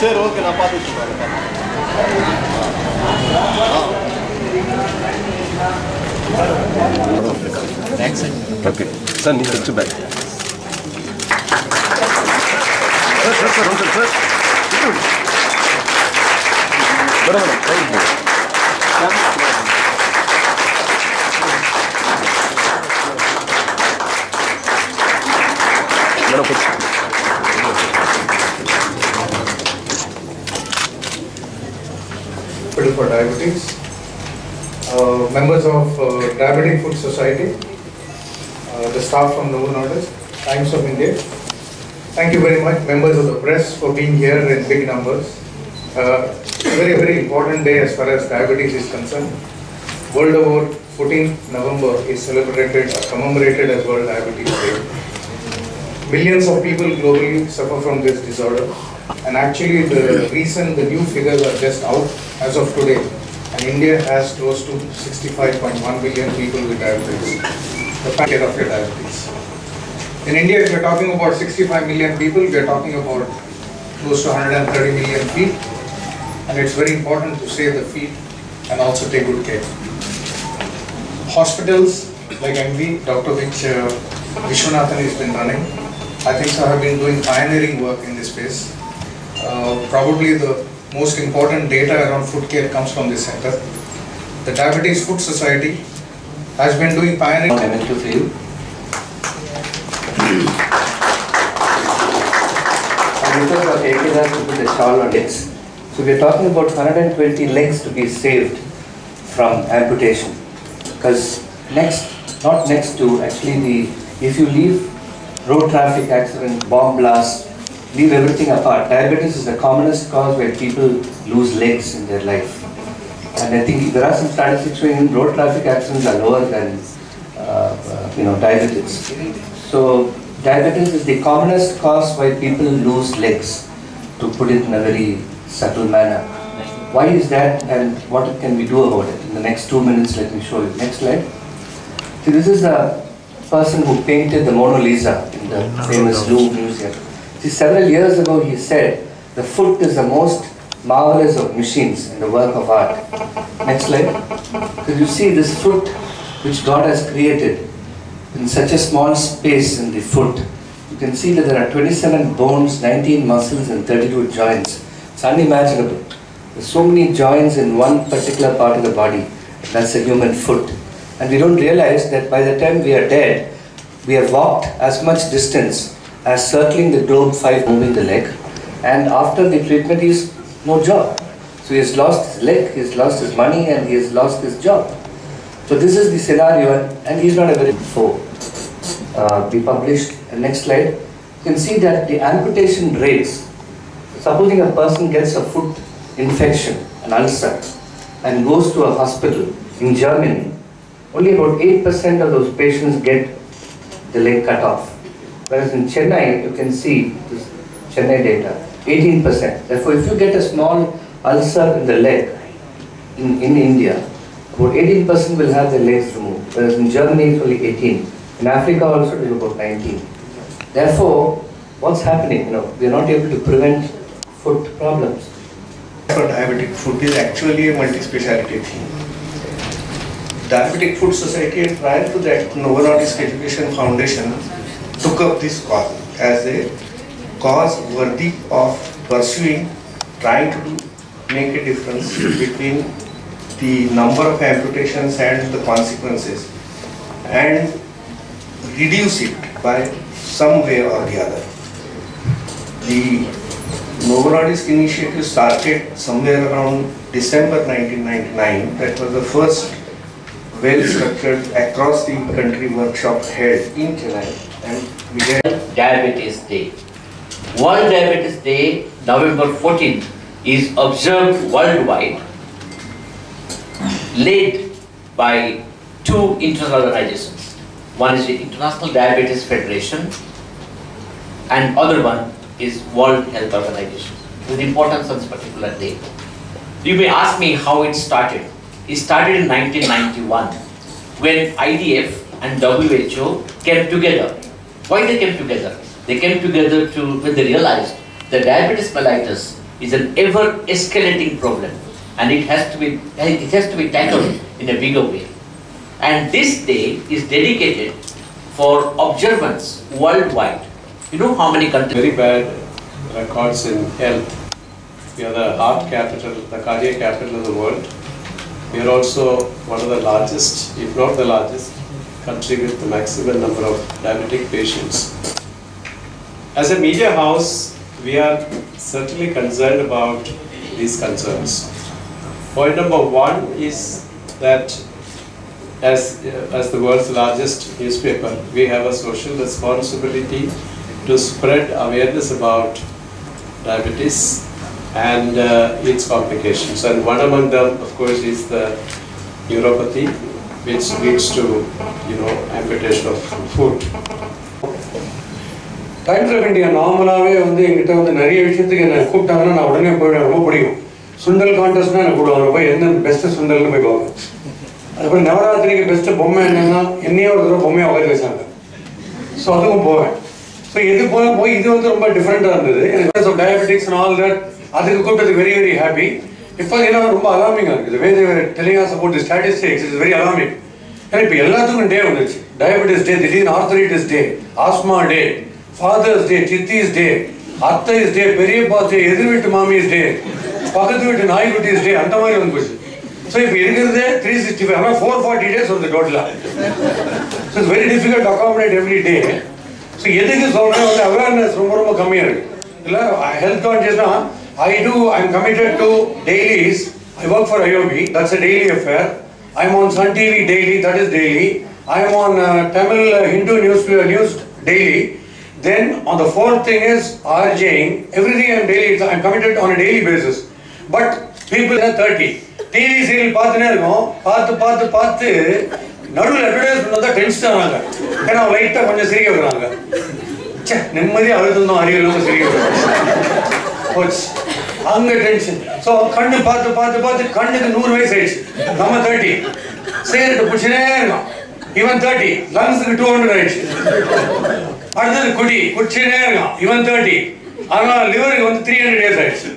சரி ஓகே நான் பார்த்துட்டு ஓகே சார் நீ வச்சு பேக் sir sir sir sir madam For diabetics, members of Diabetic Food Society, the staff from Novo Nordisk, Times of India. Thank you very much, members of the press, for being here in big numbers. Very important day as far as diabetes is concerned. World over 14th November is celebrated or commemorated as World Diabetes Day. Millions of people globally suffer from this disorder, and actually the new figures are just out as of today, and India has close to 65.1 million people with diabetes. The packet of your diabetes. In India, if you're talking about 65 million people, we're talking about close to 130 million feet, and it's very important to save the feet and also take good care. Hospitals like MV, Dr. Vishwanathan has been running. I think so have been doing pioneering work in this space. Probably the most important data around food care comes from this center. The Diabetes Food Society has been doing pioneering. For you. Because of taking us to put the shawl on legs. So we are talking about 120 legs to be saved from amputation. Because not next to actually if you leave road traffic accident, bomb blast, leave everything apart. Diabetes is the commonest cause where people lose legs in their life. And I think there are some statistics showing road traffic accidents are lower than diabetes. So diabetes is the commonest cause why people lose legs, to put it in a very subtle manner. Why is that, and what can we do about it? In the next 2 minutes, let me show you. Next slide. See, this is the person who painted the Mona Lisa in the famous Louvre Museum. See, several years ago he said, the foot is the most marvelous of machines in the work of art. Next slide. So you see this foot which God has created in such a small space in the foot. You can see that there are 27 bones, 19 muscles and 32 joints. It's unimaginable. There's so many joints in one particular part of the body. That's a human foot. And we don't realize that by the time we are dead, we have walked as much distance as circling the globe 5 moving the leg. And after the treatment, he's no job. So he has lost his leg, he has lost his money, and he has lost his job. So this is the scenario, and he's not a very be published. And next slide. You can see that the amputation rates, supposing a person gets a foot infection, an ulcer, and goes to a hospital in Germany, only about 8% of those patients get the leg cut off. Whereas in Chennai, you can see this Chennai data, 18%. Therefore, if you get a small ulcer in the leg in India, about 18% will have their legs removed. Whereas in Germany, it's only 18. In Africa also, it is about 19. Therefore, what's happening? We are not able to prevent foot problems. For diabetic food is actually a multi-speciality thing. Diabetic Food Society, and prior to that, Novo Nordisk Education Foundation took up this cause as a cause worthy of pursuing, trying to make a difference between the number of amputations and the consequences, and reduce it by some way or the other. The Novo Nordisk initiative started somewhere around December 1999. That was the first well-structured across the country workshop held in Chennai, and we had Diabetes Day. World Diabetes Day, November 14th, is observed worldwide, led by 2 international organizations. One is the International Diabetes Federation, and other one is World Health Organization. With importance of this particular day. You may ask me how it started. It started in 1991 when IDF and WHO came together. Why they came together? They came together when they realized that diabetes mellitus is an ever escalating problem, and it has to be tackled in a bigger way. And this day is dedicated for observance worldwide. You know how many countries? Very bad records in health. We are the heart capital, the cardiac capital of the world. We are also one of the largest, if not the largest, country with the maximum number of diabetic patients. As a media house, we are certainly concerned about these concerns. Point number one is that as the world's largest newspaper, we have a social responsibility to spread awareness about diabetes and its complications. And one among them, of course, is the neuropathy, which leads to, amputation of foot. Times of India normally வந்து என்கிட்ட வந்து நிறைய விஷயத்துக்கு என்ன கூப்பிட்டாங்கன்னா நான் உடனே போய் ரொம்ப பிடிக்கும். சுண்டல் கான்டெஸ்ட்னா எனக்கு கூப்பிடுவாங்க, போய் என்ன பெஸ்ட் சுண்டல்னு போய் பார்ப்பேன். அதுபோல் நவராத்திரிக்கு பெஸ்ட் பொம்மை என்னன்னா என்னையே ஒரு தடவை பொம்மையை உட்காந்து வச்சாங்க. ஸோ அதுவும் போவேன். ஸோ எது போய் இது வந்து ரொம்ப டிஃப்ரெண்ட்டாக இருந்தது. எனக்கு டயபெட்டிக்ஸ் அண்ட் ஆல் தட் அதுக்கு கூப்பிட்டது வெரி வெரி ஹாப்பி. இப்போ ஏன்னா ரொம்ப அலாமிங்காக இருக்குது. We telling us about the statistics is very alarming. ஏன்னா இப்போ எல்லாத்துக்கும் டே வந்துருச்சு. டயபெட்டிஸ் டே, திடீர்னு arthritis day, asthma day, Father's Day, Chitti's Day, Attai's Day, Periyappa's Day, எதிர் வீட்டு Mami's Day, பக்கத்து வீட்டு நாய்க்குட்டி's Day, அந்த மாதிரி வந்து போச்சு. ஸோ இப்போ இருக்கிறதே 365, ஆனால் 440 days வந்து டோட்டலாக. So it's very difficult to accommodate every day. So எதுக்கு சொல்கிறேன் வந்து அவேர்னஸ் ரொம்ப ரொம்ப கம்மியாக இருக்குது. இல்லை health கான்ஷியஸ்னா I'm committed to dailies. I work for IOB, that's a daily affair. I'm on Sun TV daily, that is daily. I'm on Tamil Hindu news daily. Then on the fourth thing is RJing. Everything I'm daily, I'm committed on a daily basis. But people are 30. TV serial பார்த்துனே இருக்கோம். பார்த்து நடுவில் advertisement வந்தால் tension ஆனாங்க. ஏன்னா லைட்டாக கொஞ்சம் சிரிக்க வைக்கிறாங்க. சே நிம்மதியாக அழுதுந்தோம் அறிவியலும் சிரிக்க வைக்கிறாங்க. போச்சு அங்கே டென்ஷன். ஸோ கண்ணு பார்த்து கண்ணுக்கு 100 வயசு ஆயிடுச்சு. நம்ம 30 சிகரெட்டு பிடிச்சினே இருக்கோம். இவன் 30 லங்ஸுக்கு 200 ஆயிடுச்சு. அடுத்தது குடிச்சினே இருக்கான். இவன் 30 ஆனால் லிவருக்கு வந்து 300 இயர்ஸ் ஆயிடுச்சு.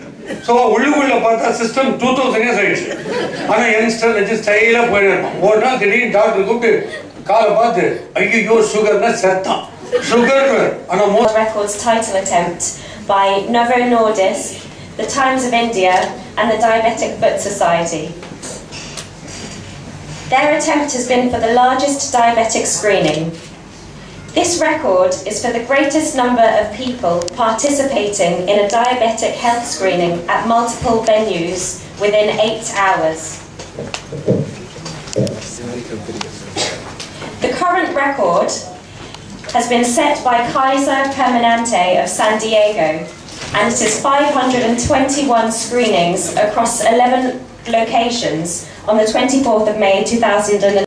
ஸோ உள்ளுக்குள்ள பார்த்தா சிஸ்டம் 2000 இயர்ஸ் ஆயிடுச்சு. ஆனால் யங்ஸ்டர் வச்சு ஸ்டைலாக போயிட்டு இருப்பான். ஒரு நாள் திடீர்னு டாக்டர் கூப்பிட்டு காலை பார்த்து ஐயோ சுகர்னா செத்தான். சுகர் ஆனால் records title attempt by Novo Nordisk, the Times of India and the Diabetic Foot Society. Their attempt has been for the largest diabetic screening. This record is for the greatest number of people participating in a diabetic health screening at multiple venues within 8 hours. The current record has been set by Kaiser Permanente of San Diego, and it is 521 screenings across 11 locations on the 24th of May 2011.